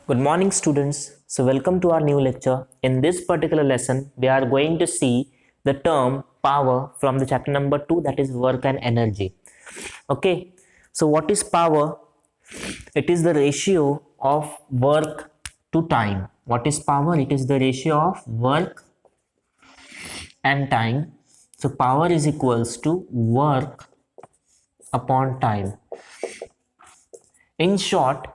Good morning, students. So, welcome to our new lecture. In this particular lesson, we are going to see the term power from the chapter number 2, that is work and energy. Okay, so what is power? It is the ratio of work to time. What is power? It is the ratio of work and time. So, power is equals to work upon time. In short,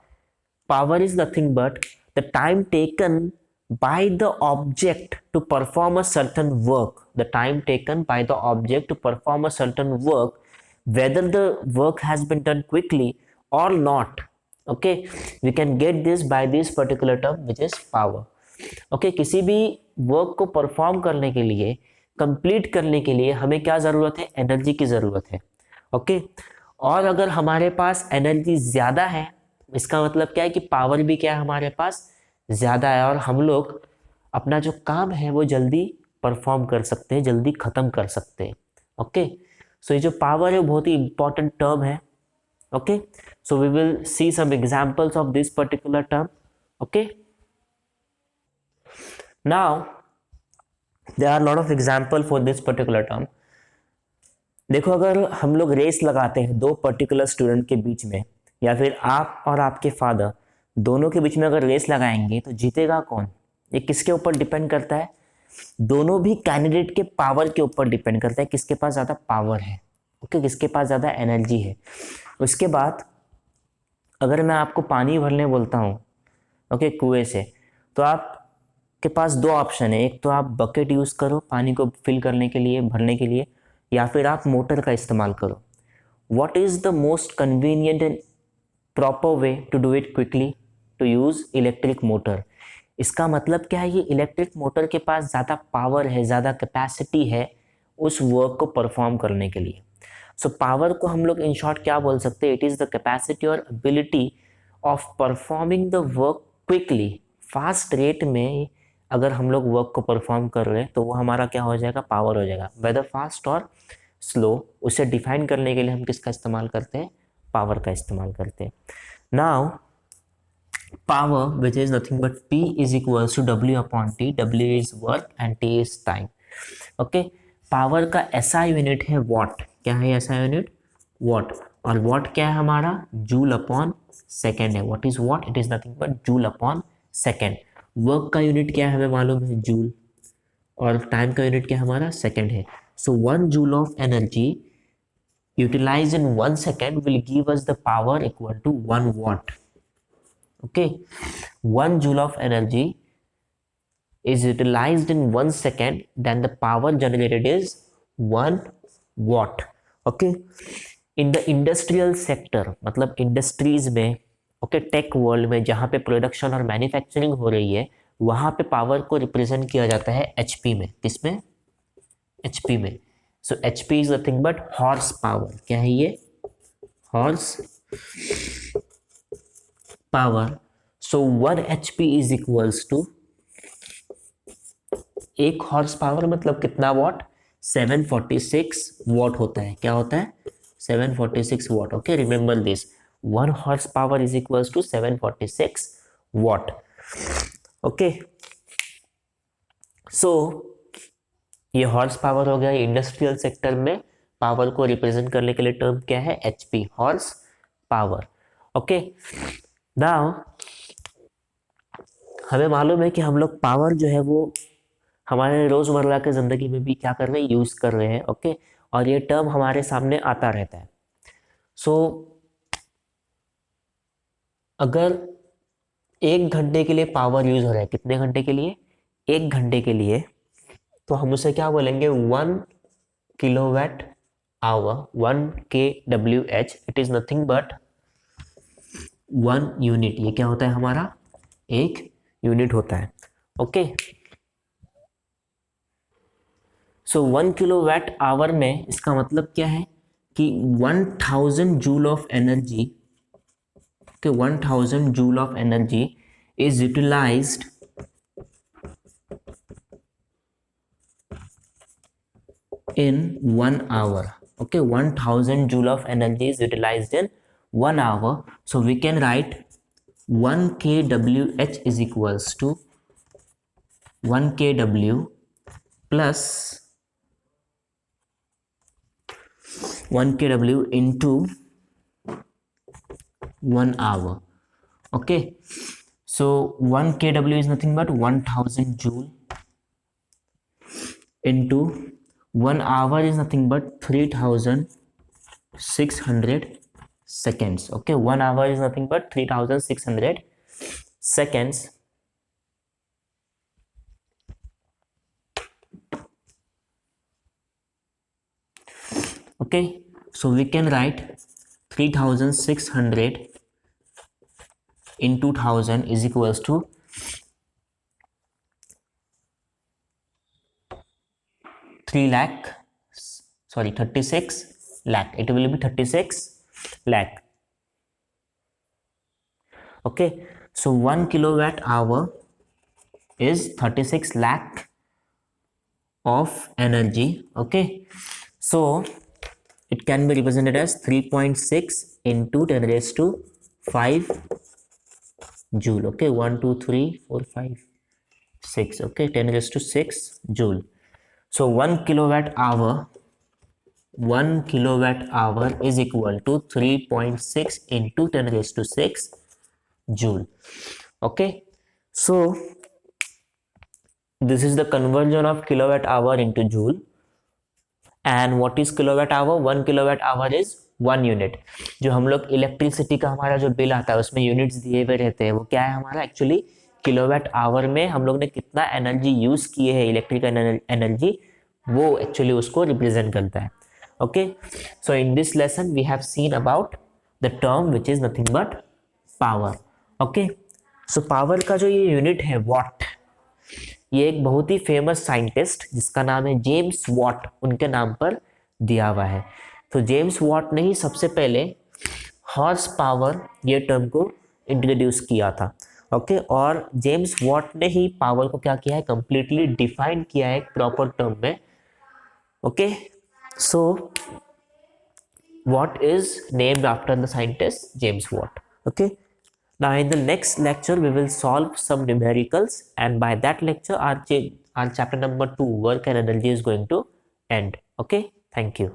power is nothing but the time taken by the object to perform a certain work. The time taken by the object to perform a certain work, whether the work has been done quickly or not. Okay, we can get this by this particular term, which is power. Okay, किसी भी work को perform करने के लिए, complete करने के लिए हमें क्या ज़रूरत है? एनर्जी की ज़रूरत है. ओके, और अगर हमारे पास एनर्जी ज़्यादा है, इसका मतलब क्या है कि पावर भी क्या है हमारे पास ज़्यादा है, और हम लोग अपना जो काम है वो जल्दी परफॉर्म कर सकते हैं, जल्दी ख़त्म कर सकते हैं. ओके, सो ये जो पावर है वो बहुत ही इंपॉर्टेंट टर्म है. Okay, so we will see some examples of this particular term. Okay, now there are lot of example for this particular term. देखो, अगर हम लोग रेस लगाते हैं दो पर्टिकुलर स्टूडेंट के बीच में, या फिर आप और आपके फादर दोनों के बीच में अगर रेस लगाएंगे तो जीतेगा कौन? ये किसके ऊपर डिपेंड करता है? दोनों भी कैंडिडेट के पावर के ऊपर डिपेंड करता है, किसके पास ज़्यादा पावर है. ओके, किसके पास ज़्यादा एनर्जी है. उसके बाद अगर मैं आपको पानी भरने बोलता हूँ, ओके, कुएं से, तो आपके पास दो ऑप्शन है. एक तो आप बकेट यूज़ करो पानी को फिल करने के लिए, भरने के लिए, या फिर आप मोटर का इस्तेमाल करो. What is the most convenient and proper way to do it quickly? To use electric motor. इसका मतलब क्या है? ये इलेक्ट्रिक मोटर के पास ज़्यादा पावर है, ज़्यादा कैपेसिटी है उस वर्क को परफॉर्म करने के लिए. सो पावर को हम लोग इन शॉर्ट क्या बोल सकते हैं? इट इज़ द कैपेसिटी और ability of performing the work quickly. Fast rate में अगर हम लोग वर्क को परफॉर्म कर रहे हैं तो वो हमारा क्या हो जाएगा? पावर हो जाएगा. वेदर फास्ट और स्लो, उसे डिफाइन करने के लिए हम किसका इस्तेमाल करते हैं? पावर का इस्तेमाल करते हैं. Now power, which is nothing but P is equals to W upon T. W is work and T is time. Okay, power का SI यूनिट है वॉट. क्या है SI यूनिट? वॉट. और वॉट क्या है हमारा? जूल अपॉन सेकेंड है. What is what? It is nothing but joule upon second. Work का यूनिट क्या है हमें मालूम है? जूल. और टाइम का यूनिट क्या है हमारा? सेकेंड है. सो 1 joule of energy utilized in 1 second will give us the power equal to 1 watt. Okay, 1 joule of energy is utilized in 1 second, then the power generated is 1 watt. Okay, in the industrial sector, मतलब industries में, okay, tech world में, जहाँ पे production और manufacturing हो रही है, वहाँ पे पावर को रिप्रेजेंट किया जाता है HP में. किसमें? HP में. So HP is nothing but horse power. क्या है ये? Horse power. So 1 HP is equals to, एक हॉर्स पावर मतलब कितना वॉट? 746 वॉट होता है. क्या होता है? 746 watt. Okay, remember this. 1 horse power is equals to 746 watt. Okay, so ये हॉर्स पावर हो गया. इंडस्ट्रियल सेक्टर में पावर को रिप्रेजेंट करने के लिए टर्म क्या है? HP, horse power. Okay, now हमें मालूम है कि हम लोग पावर जो है वो हमारे रोज़मर्रा के ज़िंदगी में भी क्या कर रहे हैं? यूज़ कर रहे हैं. ओके, और ये टर्म हमारे सामने आता रहता है. सो अगर 1 घंटे के लिए पावर यूज़ हो रहा है, कितने घंटे के लिए? 1 घंटे के लिए, तो हम उसे क्या बोलेंगे? 1 kilowatt hour. 1 kWh. It is nothing but 1 unit. ये क्या होता है हमारा? एक यूनिट होता है. ओके, सो 1 किलोवाट आवर में इसका मतलब क्या है कि 1000 joule of energy, okay, 1000 joule of energy is utilized in 1 hour. Okay, 1000 joule of energy is utilized in 1 hour. So we can write 1 kWh is equals to 1 kW plus 1 kW into 1 hour. Okay, so 1 kW is nothing but 1000 joule into 1 hour is nothing but 3600 seconds. Okay, 1 hour is nothing but 3600 seconds. Okay, so we can write 3600 into 1000 is equals to 36 lakh. It will be 36 lakh. Okay, so 1 kilowatt hour is 36 lakh of energy. Okay, so it can be represented as 3.6 into 10 raised to 5 joule. Okay, 1 2 3 4 5 6. Okay, 10 raised to 6 joule. So 1 kilowatt hour is equal to 3.6 into 10 raised to 6 joule. Okay, so this is the conversion of kilowatt hour into joule. And what is kilowatt hour? 1 kilowatt hour is 1 unit. जो हम लोग electricity का हमारा जो bill आता है उसमें units दिए हुए रहते हैं, वो क्या है हमारा एक्चुअली किलोवाट आवर में हम लोग ने कितना एनर्जी यूज किए है, इलेक्ट्रिकल एनर्जी, वो एक्चुअली उसको रिप्रेजेंट करता है. Okay, so in this lesson we have seen about the term which is nothing but power. ओके, सो पावर का जो ये यूनिट है वॉट, ये एक बहुत ही फेमस साइंटिस्ट जिसका नाम है जेम्स वॉट, उनके नाम पर दिया हुआ है. तो जेम्स वॉट ने ही सबसे पहले हॉर्स पावर ये टर्म को इंट्रोड्यूस किया था. ओके, और जेम्स वॉट ने ही पावर को क्या किया है, कंप्लीटली डिफाइन किया है एक प्रॉपर टर्म में. Okay, so what is named after the scientist James Watt. Okay, now in the next lecture we will solve some numericals, and by that lecture our chapter number 2 work and energy is going to end. Okay, thank you.